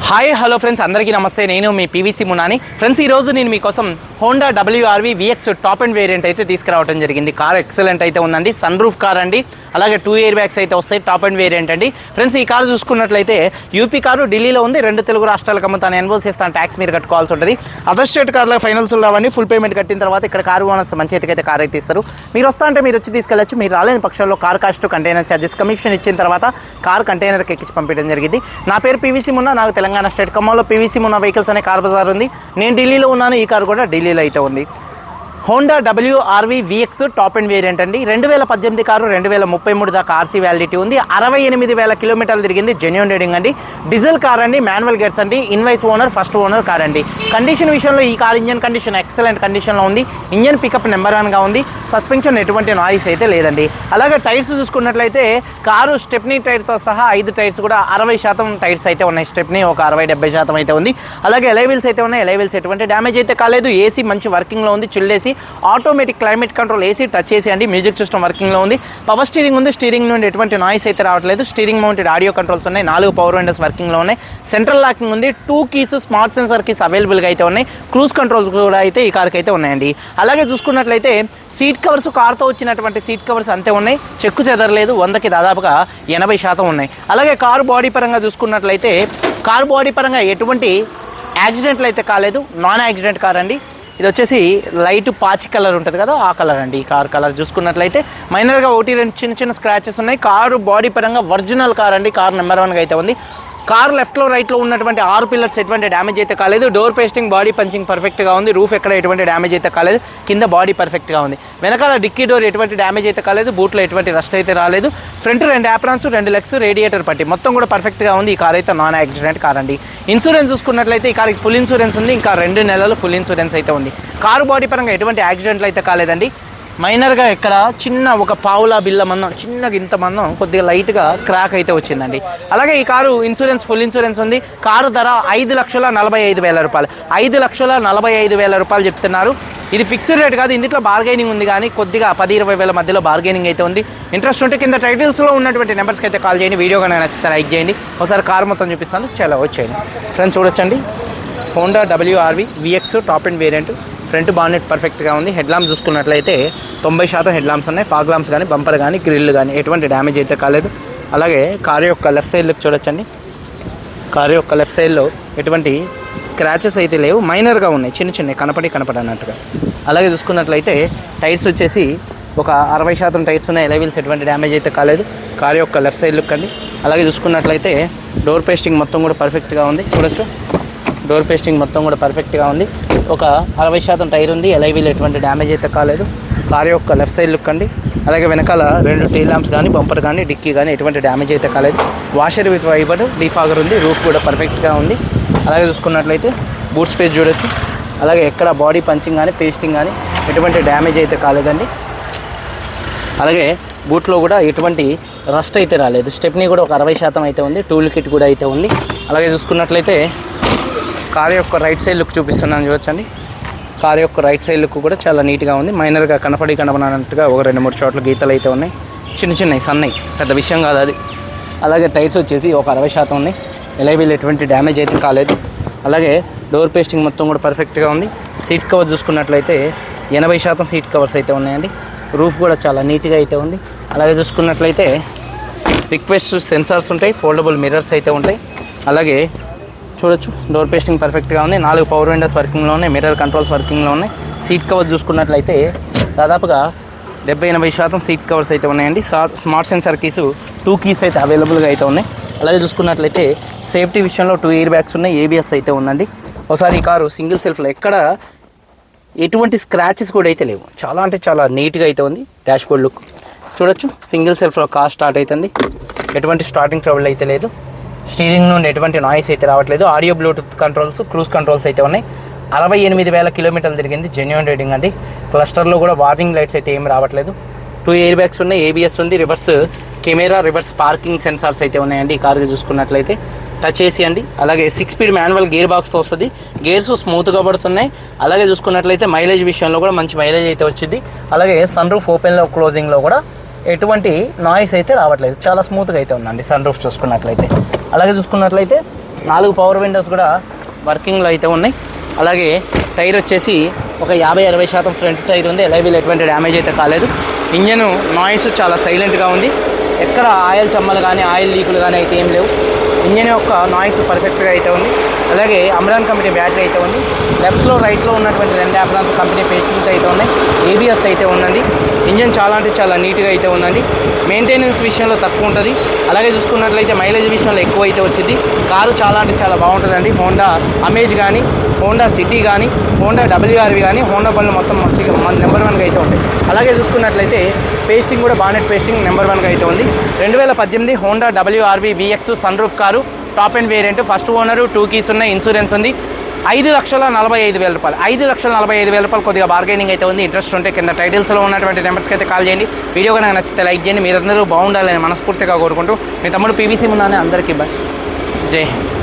Hi hello friends, అందరికీ నమస్తే. నేను మీ పీవీసీ మునాని. ఫ్రెండ్స్, ఈరోజు నేను మీకోసం Honda WRV VX top and variant అయితే తీసుకురావడం జరిగింది. కార్ ఎక్సలెంట్ అయితే ఉందండి. సన్ రూఫ్ కార్ అండి. అలాగే 2 ఎయిర్ బ్యాగ్స్ అయితే వస్తాయి. టాప్ అండ్ వేరియంట్ అండి. ఫ్రెండ్స్, ఈ కార్ చూసుకున్నట్లయితే యూపీ కారు ఢిల్లీలో ఉంది. 2 తెలుగు రాష్ట్రాలకు అమ్ముతాను. ఎన్రోల్ చేస్తాను, ట్యాక్స్ మీరు కట్టుకోవాల్సి ఉంటుంది. అదర్ స్టేట్ కార్లో ఫైనల్స్ రావండి. ఫుల్ పేమెంట్ కట్టిన తర్వాత ఇక్కడ కారు ఓనర్స్ మంచి అయితే కార్ అయితే ఇస్తారు. మీరు వస్తా అంటే మీరు వచ్చి తీసుకెళ్ళచ్చు. మీరు రాలేని పక్షంలో car cost, container charges, commission ఇచ్చిన తర్వాత కార్ కంటైనర్కి ఎక్కించి పంపించడం జరిగింది. నా పేరు పీవీసీ మున్నా. నాకు తెలంగాణ స్టేట్ ఖమ్మంలో పీవీసీ మున్నా వెహికల్స్ అనే కార్ బజార్ ఉంది. నేను ఢిల్లీలో ఉన్నాను. ఈ కార్ కూడా ఢిల్లీలో అయితే ఉంది. Honda WRV VX top and variant అండి. 2018 కారు 2033 దాకా ఆర్సీ వ్యాలిడిటీ ఉంది. 68,000 కిలోమీటర్లు తిరిగింది. జెన్యూన్ రేటింగ్ అండి. డీజిల్ కార్ అండి. మాన్యువల్ గేట్స్ అండి. Invoice owner, first owner car అండి. కండిషన్ విషయంలో ఈ కార్ ఇంజన్ కండిషన్ ఎక్సలెంట్ కండిషన్లో ఉంది. ఇంజన్ పికప్ నెంబర్ 1గా ఉంది. సస్పెన్షన్ ఎటువంటి నాయిస్ అయితే లేదండి. అలాగే టైర్స్ చూసుకున్నట్లయితే కారు స్టెప్నీ టైర్తో సహా 5 టైర్స్ కూడా 60% టైర్స్ అయితే ఉన్నాయి. స్టెప్నీ ఒక 60-70% అయితే ఉంది. అలాగే ఎలైవిల్స్ అయితే ఉన్నాయి. ఎలైవిల్స్ ఎటువంటి డ్యామేజ్ అయితే కాలేదు. ఏసీ మంచి వర్కింగ్లో ఉంది. చిల్లేసి automatic climate control AC touch చేసి అండి. మ్యూజిక్ సిస్టమ్ వర్కింగ్లో ఉంది. పవర్ స్టీరింగ్ ఉంది. స్టీరింగ్ నుండి ఎటువంటి నాయిస్ అయితే రావట్లేదు. స్టీరింగ్ మౌంటెడ్ ఆడియో కంట్రోల్స్ ఉన్నాయి. 4 పవర్ విండోస్ వర్కింగ్లో ఉన్నాయి. సెంట్రల్ లాకింగ్ ఉంది. 2 కీస్, స్మార్ట్ సెన్సర్ కీస్ అవైలబుల్గా అయితే ఉన్నాయి. క్రూజ్ కంట్రోల్స్ కూడా అయితే ఈ కార్కి అయితే ఉన్నాయండి. అలాగే చూసుకున్నట్లయితే సీట్ కవర్స్, కార్తో వచ్చినటువంటి సీట్ కవర్స్ అంతే ఉన్నాయి. చెక్కు చెదరలేదు. 100కి దాదాపుగా 80% ఉన్నాయి. అలాగే కారు బాడీ పరంగా చూసుకున్నట్లయితే కారు బాడీ పరంగా ఎటువంటి యాక్సిడెంట్లు అయితే కాలేదు. నాన్ యాక్సిడెంట్ కార్ అండి. ఇది వచ్చేసి లైట్ పాచి కలర్ ఉంటుంది కదా, ఆ కలర్ అండి. ఈ కార్ కలర్ చూసుకున్నట్లయితే మైనర్గా 1-2 చిన్న స్క్రాచెస్ ఉన్నాయి. కారు బాడీ పరంగా ఒరిజినల్ కార్ అండి. కార్ నెంబర్ 1గా అయితే ఉంది. కార్ లెఫ్ట్లో రైట్లో ఉన్నటువంటి 6 పిల్లర్స్ ఎటువంటి డ్యామేజ్ అయితే కాలేదు. డోర్ పేస్టింగ్, బాడీ పంచింగ్ పర్ఫెక్ట్గా ఉంది. రూఫ్ ఎక్కడ ఎటువంటి డ్యామేజ్ అయితే కాలేదు. కింద బాడీ పర్ఫెక్ట్గా ఉంది. వెనకాల డిక్కీ డోర్ ఎటువంటి డ్యామేజ్ అయితే కాలేదు. బూట్లో ఎటువంటి రస్ట్ అయితే రాలేదు. ఫ్రంట్ 2 యాప్రాన్స్, 2 లెగ్స్, రేడియేటర్ పట్టి మొత్తం కూడా పర్ఫెక్ట్గా ఉంది. ఈ కార్ అయితే నాన్ యాక్సిడెంట్ కార్ అండి. ఇన్సూరెన్స్ చూసుకున్నట్లయితే ఈ కార్కి ఫుల్ ఇన్సూరెన్స్ ఉంది. ఇంకా 2 నెలలు ఫుల్ ఇన్సూరెన్స్ అయితే ఉంది. కారు బాడీ పరంగా ఎటువంటి యాక్సిడెంట్లు అయితే కాలేదండి. మైనర్గా ఇక్కడ చిన్న ఒక పావులా బిల్ల మందం, చిన్నగా ఇంత మందం కొద్దిగా లైట్గా క్రాక్ అయితే వచ్చిందండి. అలాగే ఈ కారు ఇన్సూరెన్స్ ఫుల్ ఇన్సూరెన్స్ ఉంది. కారు ధర 5,45,000 రూపాయలు. 5,45,000 రూపాయలు చెప్తున్నారు. ఇది ఫిక్స్డ్ రేట్ కాదు. ఇందులో బార్గెనింగ్ ఉంది, కానీ కొద్దిగా 10-20 వేల మధ్యలో బార్గెనింగ్ అయితే ఉంది. ఇంట్రెస్ట్ ఉంటే కింద టైటిల్స్లో ఉన్నటువంటి నెంబర్స్కి అయితే కాల్ చేయండి. వీడియో కానీ నచ్చితే లైక్ చేయండి. ఒకసారి కారు మొత్తం చూపిస్తాను, చాలా వచ్చేయండి. ఫ్రెండ్స్ చూడొచ్చండి, Honda WRV VX top and variant. Front bonnet పర్ఫెక్ట్గా ఉంది. హెడ్ ల్యాంప్స్ చూసుకున్నట్లయితే 90% హెడ్ ల్యాంప్స్ ఉన్నాయి. ఫాగ్ ల్యాంప్స్ కానీ, బంపర్ కానీ, గ్రిల్ కానీ ఎటువంటి డ్యామేజ్ అయితే కాలేదు. అలాగే కారు యొక్క లెఫ్ట్ సైడ్ లుక్ చూడొచ్చండి. కారు యొక్క లెఫ్ట్ సైడ్లో ఎటువంటి స్క్రాచెస్ అయితే లేవు. మైనర్గా ఉన్నాయి, చిన్న కనపడనట్టుగా. అలాగే చూసుకున్నట్లయితే టైర్స్ వచ్చేసి ఒక 60% టైర్స్ ఉన్నాయి. ఎలైవిల్స్ ఎటువంటి డ్యామేజ్ అయితే కాలేదు. కారు యొక్క లెఫ్ట్ సైడ్ లుక్ అండి. అలాగే చూసుకున్నట్లయితే డోర్ పేస్టింగ్ మొత్తం కూడా పర్ఫెక్ట్గా ఉంది. చూడొచ్చు, డోర్ పేస్టింగ్ మొత్తం కూడా పర్ఫెక్ట్గా ఉంది. ఒక 60% టైర్ ఉంది. ఎలైవీల్ ఎటువంటి డ్యామేజ్ అయితే కాలేదు. కారు యొక్క లెఫ్ట్ సైడ్ లుక్ అండి. అలాగే వెనకాల 2 టైల్ ల్యాంప్స్ కానీ, బంపర్ కానీ, డిక్కీ కానీ ఎటువంటి డ్యామేజ్ అయితే కాలేదు. వాషర్ విత్ వైబర్, డీఫాగర్ ఉంది. రూఫ్ కూడా పర్ఫెక్ట్గా ఉంది. అలాగే చూసుకున్నట్లయితే బూట్ స్పేస్ చూడొచ్చు. అలాగే ఎక్కడ బాడీ పంచింగ్ కానీ, పేస్టింగ్ కానీ ఎటువంటి డ్యామేజ్ అయితే కాలేదండి. అలాగే బూట్లో కూడా ఎటువంటి రస్ట్ అయితే రాలేదు. స్టెప్నీ కూడా ఒక 60% అయితే ఉంది. టూల్ కిట్ కూడా అయితే ఉంది. అలాగే చూసుకున్నట్లయితే కారు యొక్క రైట్ సైడ్ లుక్ చూపిస్తున్నాను, చూడొచ్చండి. కారు యొక్క రైట్ సైడ్ లుక్ కూడా చాలా నీట్గా ఉంది. మైనర్గా కనపడినట్టుగా ఒక 2-3 చోట్ల గీతలు అయితే ఉన్నాయి. చిన్నవి సన్నయి, పెద్ద విషయం కాదు అది. అలాగే టైర్స్ వచ్చేసి ఒక 60% ఉన్నాయి. ఎలైవీల్ ఎటువంటి డ్యామేజ్ అయితే కాలేదు. అలాగే డోర్ పేస్టింగ్ మొత్తం కూడా పర్ఫెక్ట్గా ఉంది. సీట్ కవర్ చూసుకున్నట్లయితే 80% సీట్ కవర్స్ అయితే ఉన్నాయండి. రూఫ్ కూడా చాలా నీట్గా అయితే ఉంది. అలాగే చూసుకున్నట్లయితే రిక్వెస్ట్ సెన్సార్స్ ఉంటాయి. ఫోల్డబుల్ మిర్రర్స్ అయితే ఉంటాయి. అలాగే చూడొచ్చు, డోర్ పేస్టింగ్ పర్ఫెక్ట్గా ఉంది. 4 పవర్ విండోస్ వర్కింగ్లో ఉన్నాయి. మిర్రర్ కంట్రోల్స్ వర్కింగ్లో ఉన్నాయి. సీట్ కవర్స్ చూసుకున్నట్లయితే దాదాపుగా 70-80% సీట్ కవర్స్ అయితే ఉన్నాయండి. స్మార్ట్ సెన్సర్ కీస్ 2 కీస్ అయితే అవైలబుల్గా అయితే ఉన్నాయి. అలాగే చూసుకున్నట్లయితే సేఫ్టీ విషయంలో 2 ఎయిర్ బ్యాగ్స్ ఉన్నాయి. ABS అయితే ఉందండి. ఒకసారి ఈ కారు సింగిల్ సెల్ఫ్లో ఎక్కడ ఎటువంటి స్క్రాచెస్ కూడా అయితే లేవు. చాలా అంటే చాలా నీట్గా అయితే ఉంది. డాష్ బోర్డ్ లుక్ చూడొచ్చు. సింగిల్ సెల్ఫ్లో కార్ స్టార్ట్ అవుతుంది. ఎటువంటి స్టార్టింగ్ ట్రబుల్ అయితే లేదు. స్టీరింగ్ నుండి ఎటువంటి నాయిస్ అయితే రావట్లేదు. Audio, Bluetooth controls, cruise controls అయితే ఉన్నాయి. 68,000 కిలోమీటర్లు తిరిగింది. జెన్యూన్ రేటింగ్ అండి. క్లస్టర్లో కూడా వార్నింగ్ లైట్స్ అయితే ఏం రావట్లేదు. 2 ఎయిర్ బ్యాగ్స్ ఉన్నాయి. ABS ఉంది. Reverse camera, reverse parking sensors అయితే ఉన్నాయండి. ఈ కార్కి చూసుకున్నట్లయితే టచ్ చేసి అండి. అలాగే 6 స్పీడ్ మాన్యువల్ గేర్ బాక్స్తో వస్తుంది. గేర్స్ స్మూత్గా పడుతున్నాయి. అలాగే చూసుకున్నట్లయితే మైలేజ్ విషయంలో కూడా మంచి మైలేజ్ అయితే వచ్చింది. అలాగే సన్ రూఫ్ ఓపెన్లో, క్లోజింగ్లో కూడా ఎటువంటి నాయిస్ అయితే రావట్లేదు. చాలా స్మూత్గా అయితే ఉందండి సన్ రూఫ్ చూసుకున్నట్లయితే. అలాగే చూసుకున్నట్లయితే 4 పవర్ విండోస్ కూడా వర్కింగ్లో అయితే ఉన్నాయి. అలాగే టైర్ వచ్చేసి ఒక 50-60% ఫ్రంట్ టైర్ ఉంది. ఎలైవీల్ ఎటువంటి డ్యామేజ్ అయితే కాలేదు. ఇంజన్ నాయిస్ చాలా సైలెంట్గా ఉంది. ఎక్కడ ఆయిల్ చమ్మలు కానీ ఆయిల్ లీకులు కానీ అయితే ఏం లేవు. ఇంజన్ యొక్క నాయిస్ పర్ఫెక్ట్గా అయితే ఉంది. అలాగే అమ్రాన్ కంపెనీ బ్యాటరీ అయితే ఉంది. లెఫ్ట్లో రైట్లో ఉన్నటువంటి 2 ఆంప్రాన్స్ కంపెనీ పేస్టింగ్స్ అయితే ఉన్నాయి. ఏబిఎస్ అయితే ఉందండి. ఇంజన్ చాలా అంటే చాలా నీట్గా అయితే ఉందండి. మెయింటెనెన్స్ విషయంలో తక్కువ ఉంటుంది. అలాగే చూసుకున్నట్లయితే మైలేజ్ విషయంలో ఎక్కువ అయితే వచ్చింది. కారు చాలా అంటే చాలా బాగుంటుందండి. హోండా అమేజ్ కానీ, హోండా సిటీ కానీ, హోండా WRV కానీ, హోండా బండ్లు మొత్తం నెంబర్ 1గా అయితే ఉంటాయి. అలాగే చూసుకున్నట్లయితే పేస్టింగ్ కూడా బానెట్ పేస్టింగ్ నెంబర్ 1గా అయితే ఉంది. 2018 Honda WRV VX sun roof car, top and variant, first owner, 2 keys ఉన్నాయి, ఇన్సూరెన్స్ ఉంది. 5,45,000 రూపాయలు. 5,45,000 రూపాయలు. కొద్దిగా బార్గెనింగ్ అయితే ఉంది. ఇంట్రెస్ట్ ఉంటే కింద టైటిల్స్లో ఉన్నటువంటి నెంబర్స్కి అయితే కాల్ చేయండి. వీడియో కనుక నచ్చితే లైక్ చేయండి. మీరందరూ బాగుండాలని మనస్ఫూర్తిగా కోరుకుంటూ మీ తమ్ముడు PVC మున్నాని అందరికీ బాయ్. జై హింద్.